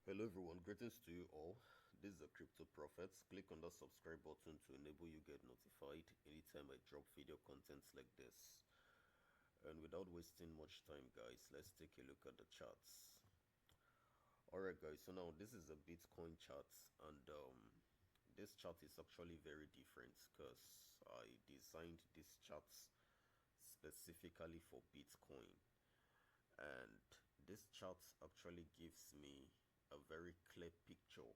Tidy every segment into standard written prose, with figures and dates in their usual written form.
Hello everyone, greetings to you all. This is the Cryptoprophet. Click on the subscribe button to enable you get notified anytime I drop video contents like this. And without wasting much time guys, let's take a look at the charts. Alright guys, so now this is a Bitcoin chart, and this chart is actually very different because I designed this chart specifically for Bitcoin. And this chart actually gives me a very clear picture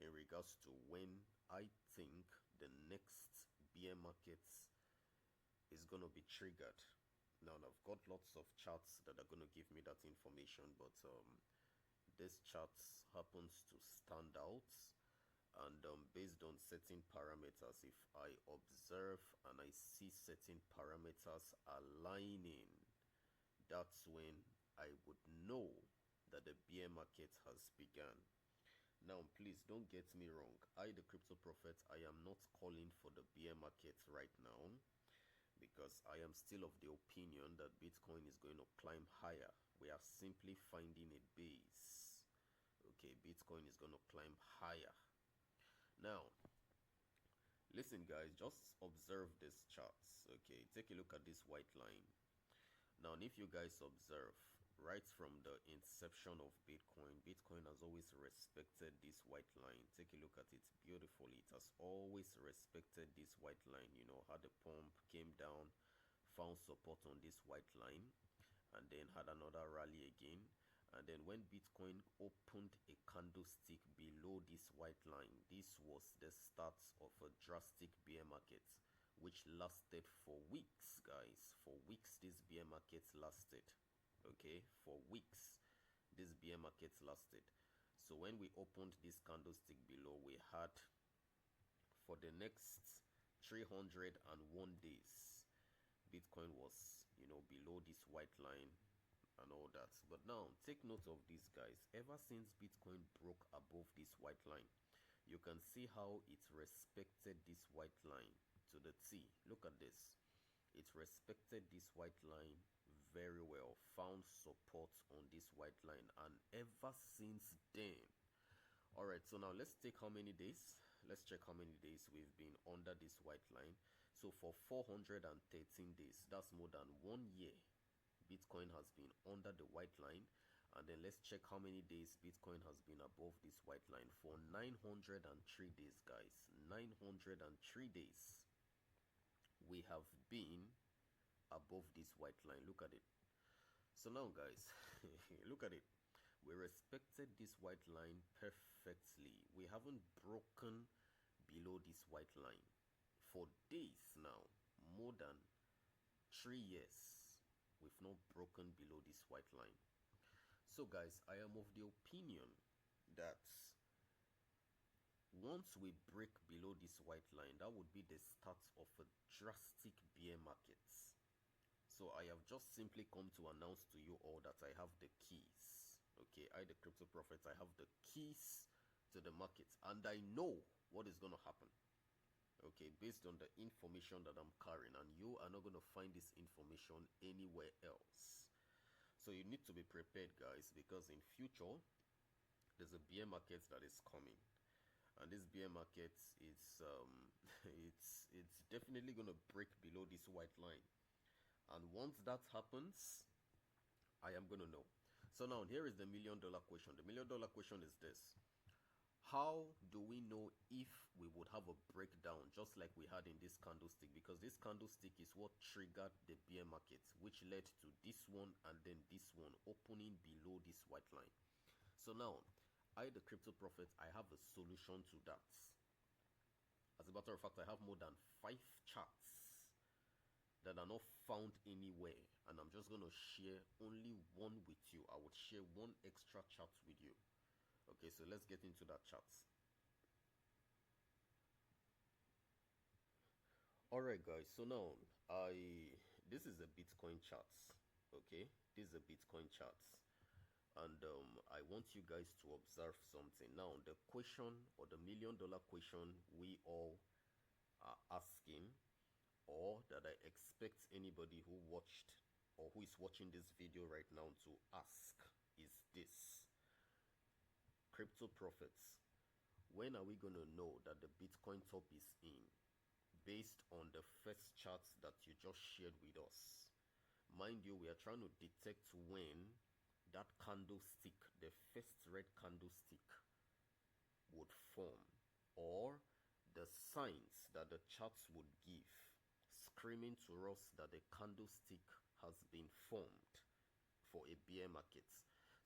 in regards to when I think the next bear market is going to be triggered. Now I've got lots of charts that are going to give me that information, but this chart happens to stand out, and based on certain parameters, if I observe and I see certain parameters aligning, that's when I would know that the bear market has begun. Now please don't get me wrong, I the Cryptoprophet, I am not calling for the bear market right now, because I am still of the opinion that Bitcoin is going to climb higher. We are simply finding a base. Okay, Bitcoin is going to climb higher. Now listen guys, just observe these charts. Okay, take a look at this white line. Now if you guys observe, right from the inception of Bitcoin has always respected this white line. Take a look at it beautifully. It has always respected this white line. You know, had a pump, came down, found support on this white line, and then had another rally again. And then when Bitcoin opened a candlestick below this white line, this was the start of a drastic bear market, which lasted for weeks guys. For weeks this bear market lasted. Okay, for weeks this bear market lasted. So when we opened this candlestick below, we had for the next 301 days Bitcoin was, you know, below this white line and all that. But now take note of this guys, ever since Bitcoin broke above this white line, you can see how it respected this white line to the T. Look at this, it respected this white line very well, found support on this white line, and ever since then. All right, so now let's take how many days, let's check how many days we've been under this white line. So for 413 days, that's more than 1 year, Bitcoin has been under the white line. And then let's check how many days Bitcoin has been above this white line. For 903 days guys, 903 days we have been above this white line. Look at it. So now guys, look at it, we respected this white line perfectly. We haven't broken below this white line for days now. More than 3 years we've not broken below this white line. So guys, I am of the opinion that once we break below this white line, that would be the start of a drastic bear market. So I have just simply come to announce to you all that I have the keys. Okay, I the Cryptoprophet, I have the keys to the market, and I know what is going to happen. Okay, based on the information that I'm carrying, and you are not going to find this information anywhere else. So you need to be prepared guys, because in future there's a bear market that is coming, and this bear market is it's definitely going to break below this white line. And once that happens, I am going to know. So now here is the $1 million question. The $1 million question is this: how do we know if we would have a breakdown just like we had in this candlestick? Because this candlestick is what triggered the bear market, which led to this one and then this one opening below this white line. So now I the Cryptoprophet, I have a solution to that. As a matter of fact, I have more than 5 charts that are not found anywhere, and I'm just going to share only one with you. I would share one extra chart with you. Okay, so let's get into that chart. Alright guys, so now this is a Bitcoin chart. Okay, this is a Bitcoin chart, and I want you guys to observe something. Now the question, or the $1 million question we all are asking, or that I expect anybody who watched or who is watching this video right now to ask, is this: Crypto prophets, when are we going to know that the Bitcoin top is in? Based on the first charts that you just shared with us. Mind you, we are trying to detect when that candlestick, the first red candlestick, would form, or the signs that the charts would give, screaming to us that the candlestick has been formed for a bear market.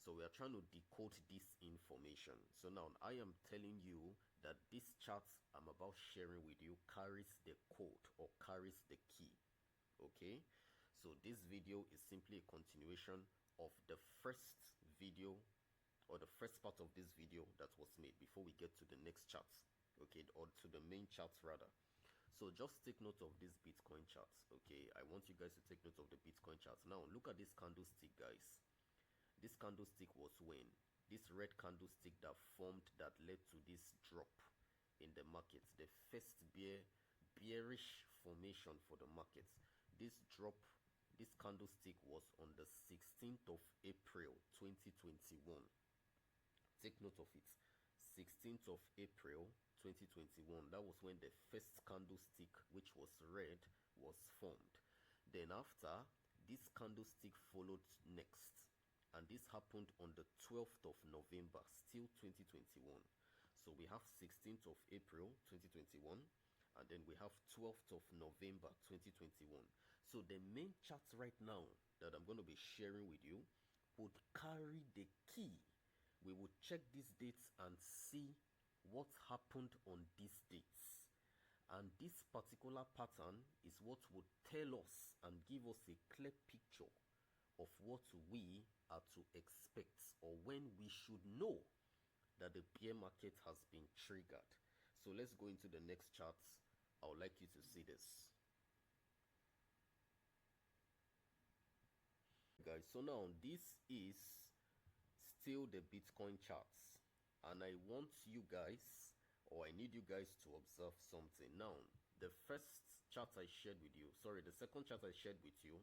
So we are trying to decode this information. So now I am telling you that this chart I'm about sharing with you carries the code or carries the key. Okay, so this video is simply a continuation of the first video, or the first part of this video that was made before we get to the next chart, okay, or to the main chart rather. So just take note of this Bitcoin chart. Okay, I want you guys to take note of the Bitcoin chart. Now look at this candlestick, guys. This candlestick was when this red candlestick that formed, that led to this drop in the market, the first bearish formation for the markets. This drop, this candlestick was on the 16th of April 2021. Take note of it. 16th of April 2021. That was when the first candlestick, which was red, was formed. Then after, this candlestick followed next, and this happened on the 12th of November, still 2021. So we have 16th of April 2021, and then we have 12th of November 2021. So the main chart right now that I'm going to be sharing with you would carry the key. We would check these dates and see what happened on these dates. And this particular pattern is what would tell us and give us a clear picture of what we are to expect, or when we should know that the bear market has been triggered. So let's go into the next charts. I would like you to see this. Guys, so now this is still the Bitcoin charts, and I want you guys, or I need you guys to observe something. Now the first chart I shared with you, sorry, the second chart I shared with you,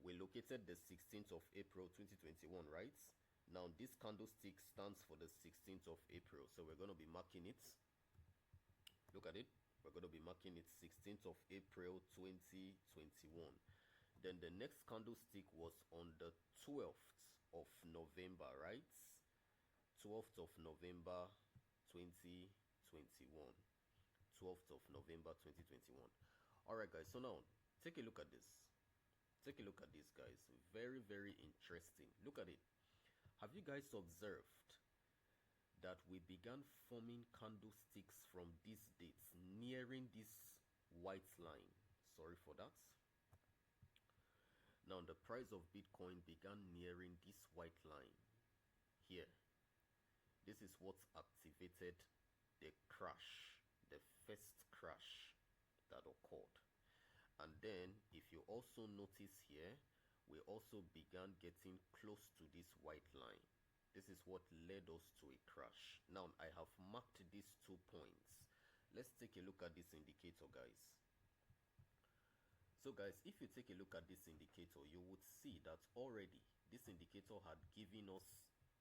we located the 16th of April 2021, right? Now this candlestick stands for the 16th of April, so we're going to be marking it. Look at it. We're going to be marking it 16th of April 2021. Then the next candlestick was on the 12th of November, right? 12th of November 2021. 12th of November 2021. All right, guys. So now take a look at this. Take a look at this, guys. Very, very interesting. Look at it. Have you guys observed that we began forming candlesticks from these dates, nearing this white line? Sorry for that. Now the price of Bitcoin began nearing this white line here. This is what activated the crash, the first crash that occurred. And then if you also notice here, we also began getting close to this white line. This is what led us to a crash. Now I have marked these 2 points. Let's take a look at this indicator, guys. So guys, if you take a look at this indicator, you would see that already this indicator had given us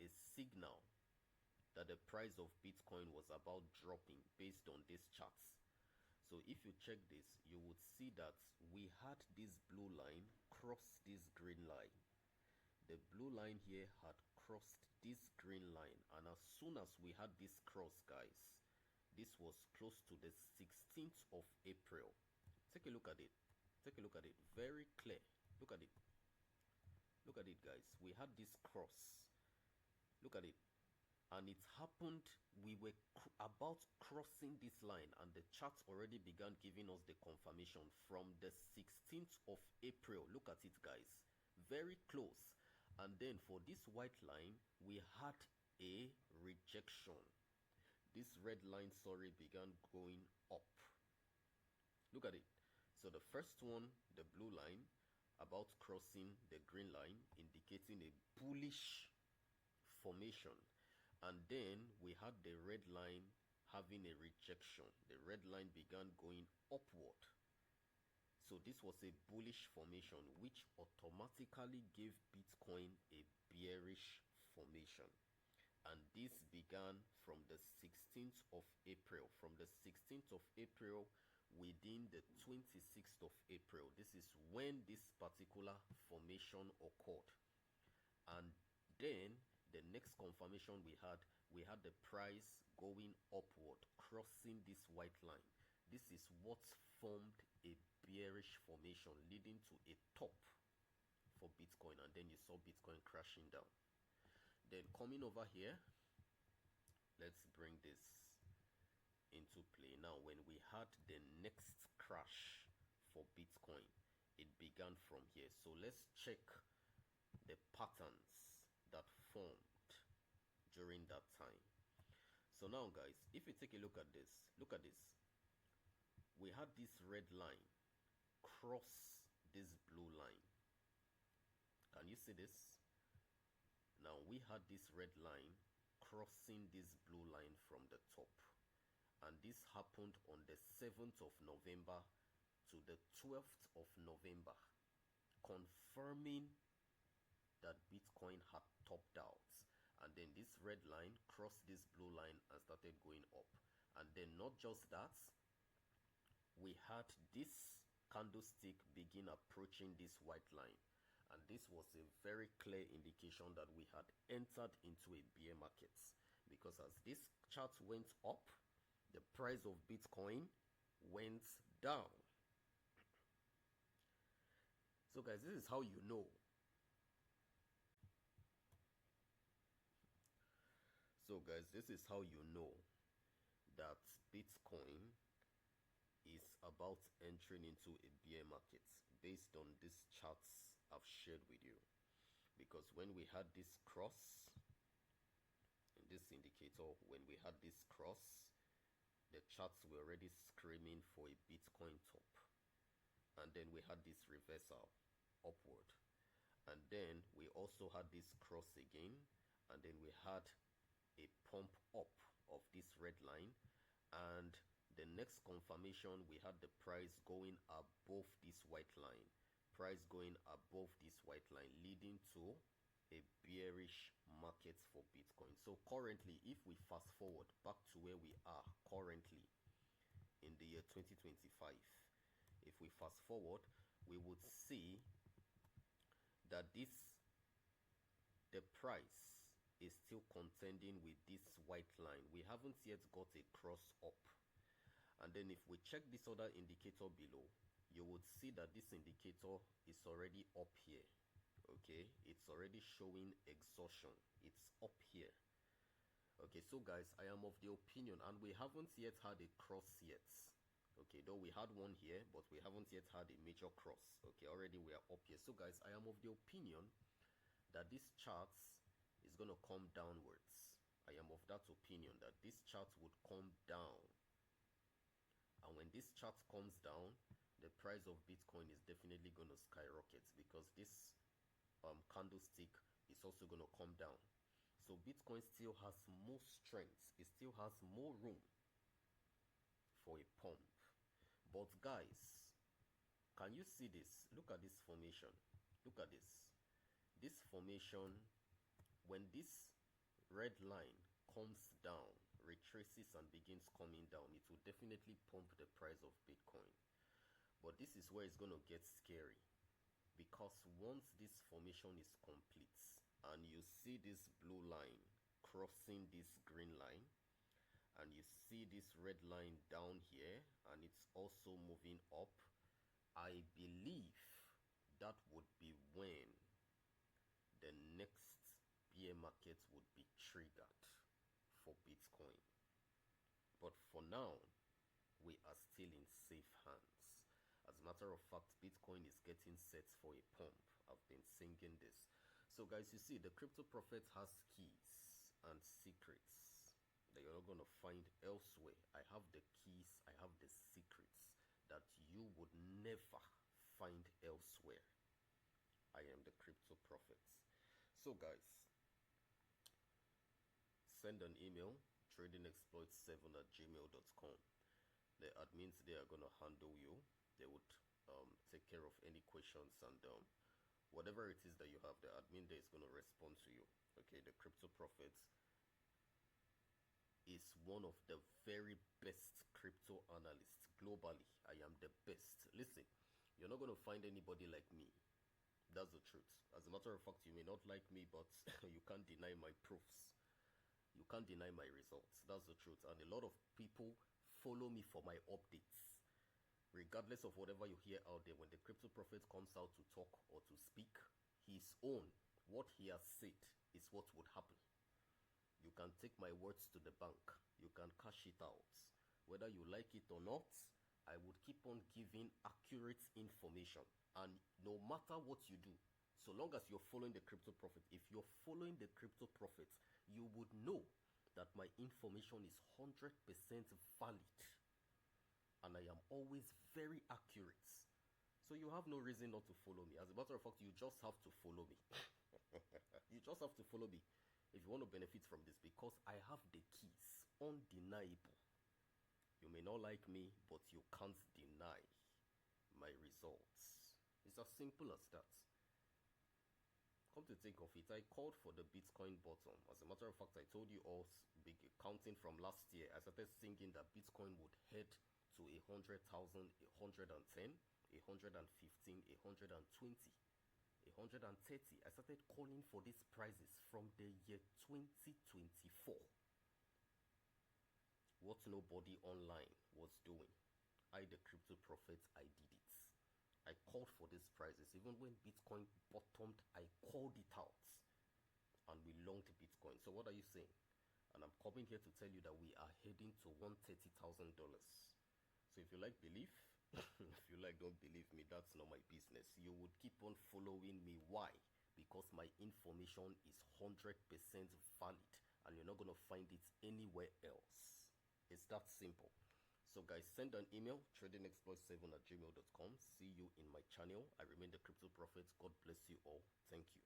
a signal that the price of Bitcoin was about dropping based on these charts. So if you check this, you would see that we had this blue line cross this green line. The blue line here had crossed this green line, and as soon as we had this cross, guys, this was close to the 16th of April. Take a look at it. Take a look at it. Very clear. Look at it. Look at it, guys. We had this cross. Look at it. And it happened, we were about crossing this line, and the chart already began giving us the confirmation from the 16th of April. Look at it, guys. Very close. And then for this white line, we had a rejection. This red line, sorry, began going up. Look at it. So the first one, the blue line, about crossing the green line, indicating a bullish formation. And then we had the red line having a rejection. The red line began going upward. So this was a bullish formation, which automatically gave Bitcoin a bearish formation. And this began from the 16th of April. From the 16th of April within the 26th of April. This is when this particular formation occurred. And then the next confirmation we had the price going upward, crossing this white line. This is what formed a bearish formation leading to a top for Bitcoin, and then you saw Bitcoin crashing down. Then coming over here, let's bring this into play. Now, when we had the next crash for Bitcoin, it began from here. So let's check the patterns that formed during that time. So now, guys, if you take a look at this, we had this red line cross this blue line. Can you see this? Now we had this red line crossing this blue line from the top, and this happened on the 7th of November to the 12th of November, confirming that Bitcoin had topped out. And then this red line crossed this blue line and started going up. And then not just that, we had this candlestick begin approaching this white line, and this was a very clear indication that we had entered into a bear market, because as this chart went up, the price of Bitcoin went down. So guys, this is how you know. So guys, this is how you know that Bitcoin is about entering into a bear market, based on these charts I've shared with you. Because when we had this cross in this indicator, when we had this cross, the charts were already screaming for a Bitcoin top. And then we had this reversal upward. And then we also had this cross again, and then we had a pump up of this red line, and the next confirmation, we had the price going above this white line, leading to a bearish market for Bitcoin. So currently, if we fast forward back to where we are currently in the year 2025, if we fast forward, we would see that the price is still contending with this white line. We haven't yet got a cross up. And then if we check this other indicator below, you would see that this indicator is already up here. Okay, it's already showing exhaustion. It's up here. Okay, so guys, I am of the opinion, and we haven't yet had a cross yet. Okay, though we had one here, but we haven't yet had a major cross. Okay, already we are up here. So guys, I am of the opinion that this chart is going to come downwards. I am of that opinion that this chart would come down. And when this chart comes down, the price of Bitcoin is definitely going to skyrocket, because this candlestick is also going to come down. So Bitcoin still has more strength. It still has more room for a pump. But guys, can you see this? Look at this formation. Look at this. This formation, when this red line comes down, retraces and begins coming down, it will definitely pump the price of Bitcoin. But this is where it's going to get scary, because once this formation is complete and you see this blue line crossing this green line, and you see this red line down here, and it's also moving up, I believe that would be when the next bear market would be triggered for Bitcoin. But for now, we are still in safe hands. As a matter of fact, Bitcoin is getting set for a pump. I've been singing this. So guys, you see, the Cryptoprophet has keys and secrets that you're not going to find elsewhere. I have the keys, I have the secrets that you would never find elsewhere. I am the Cryptoprophet. So guys, send an email, tradingexploits7@gmail.com. The admins there are going to handle you. They would take care of any questions, and whatever it is that you have, the admin there is going to respond to you. Okay, the Cryptoprophet is one of the very best crypto analysts globally. I am the best. Listen, you're not going to find anybody like me. That's the truth. As a matter of fact, you may not like me, but you can't deny my proofs. You can't deny my results. That's the truth. And a lot of people follow me for my updates. Regardless of whatever you hear out there, when the crypto prophet comes out to talk or to speak, his own, what he has said, is what would happen. You can take my words to the bank. You can cash it out. Whether you like it or not, I would keep on giving accurate information. And no matter what you do, so long as you're following the crypto prophet, if you're following the crypto prophet, you would know that my information is 100% valid. And I am always very accurate. So you have no reason not to follow me. As a matter of fact, you just have to follow me. You just have to follow me if you want to benefit from this, because I have the keys, undeniable. You may not like me, but you can't deny my results. It's as simple as that. Come to think of it, I called for the Bitcoin bottom. As a matter of fact, I told you all, counting from last year, I started thinking that Bitcoin would head to 100,000, 110, 115, 120. 130. I started calling for these prices from the year 2024. What nobody online was doing, I, the crypto prophet, I did it. I called for these prices. Even when Bitcoin bottomed, I called it out. And we longed Bitcoin. So what are you saying? And I'm coming here to tell you that we are heading to $130,000. So if you like, believe. If you like, don't believe me, that's not my business. You would keep on following me. Why? Because my information is 100% valid, and you're not going to find it anywhere else. It's that simple. So guys, send an email, tradingexploit7@gmail.com. See you in my channel. I remain the Crypto Prophet. God bless you all. Thank you.